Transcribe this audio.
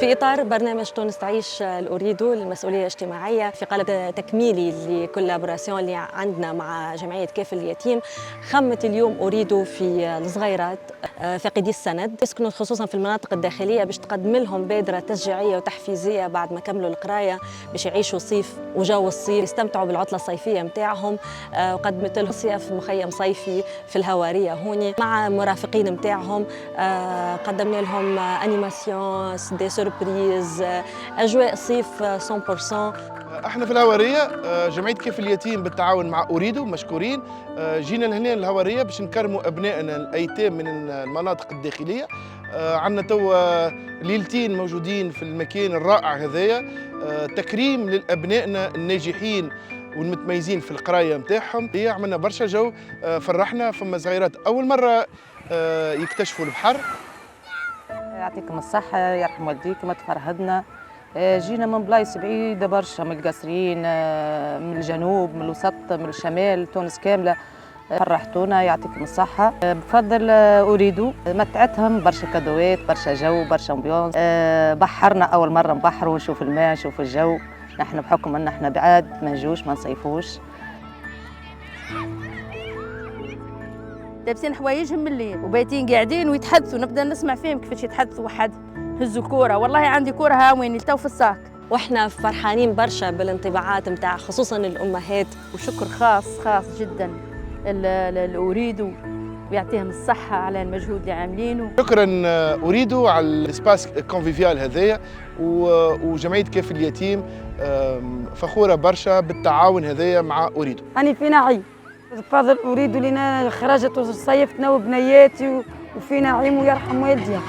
في إطار برنامج تونس تعيش الأوريدو للمسؤولية الاجتماعية في قالب تكميلي لكولابوراسيون اللي عندنا مع جمعية كافل اليتيم، خمت اليوم أوريدو في الصغيرات فاقدي السند يسكنوا خصوصا في المناطق الداخلية باش تقدم لهم بادرة تشجيعية وتحفيزية بعد ما كملوا القراية باش يعيشوا صيف وجو الصيف، يستمتعوا بالعطلة الصيفية متاعهم. وقدمت لهم صيف مخيم صيفي في الهوارية هوني مع مرافقين متاعهم. قدمنا لهم انيماسيون دي سوربريز، اجواء صيف 100%. احنا في الهواريه جمعيه كيف اليتيم بالتعاون مع اوريدو مشكورين. جينا لهنا الهواريه باش نكرموا ابنائنا الايتام من المناطق الداخليه. عندنا توا ليلتين موجودين في المكان الرائع هذايا، تكريم للابنائنا الناجحين والمتميزين في القرايه نتاعهم. عملنا برشا جو، فرحنا. فما صغيرات اول مره يكتشفوا البحر. يعطيكم الصحة يرحم والديكم، تفرهدنا. جينا من بلايص بعيدة برشا، من القصرين، من الجنوب، من الوسط، من الشمال، تونس كاملة. فرحتونا يعطيكم الصحة. بفضل أوريدو متعتهم برشا كادوات، برشا جو، برشا امبيونس. بحرنا أول مرة نبحروا ونشوف الماء نشوف الجو. نحن بحكم أن احنا بعاد ما نجوش ما نصيفوش. لابسين حوايجهم من الليل وبايتين قاعدين ويتحدثوا، نبدا نسمع فيهم كيفاش يتحدثوا. واحد هزوا كوره، والله عندي كوره هاوين تو في الساك. واحنا فرحانين برشا بالانطباعات نتاع خصوصا الامهات. وشكر خاص جدا الأوريدو ويعطيهم الصحه على المجهود اللي عاملينه. شكرا أوريدو على الاسباس كونفيفيال هذايا، وجمعيه كيف اليتيم فخوره برشا بالتعاون هذايا مع أوريدو. أنا في نعيم بفضل أوريدو لنا خرجت وصيفتنا وبنياتي وفي نعيم ويرحم والديها.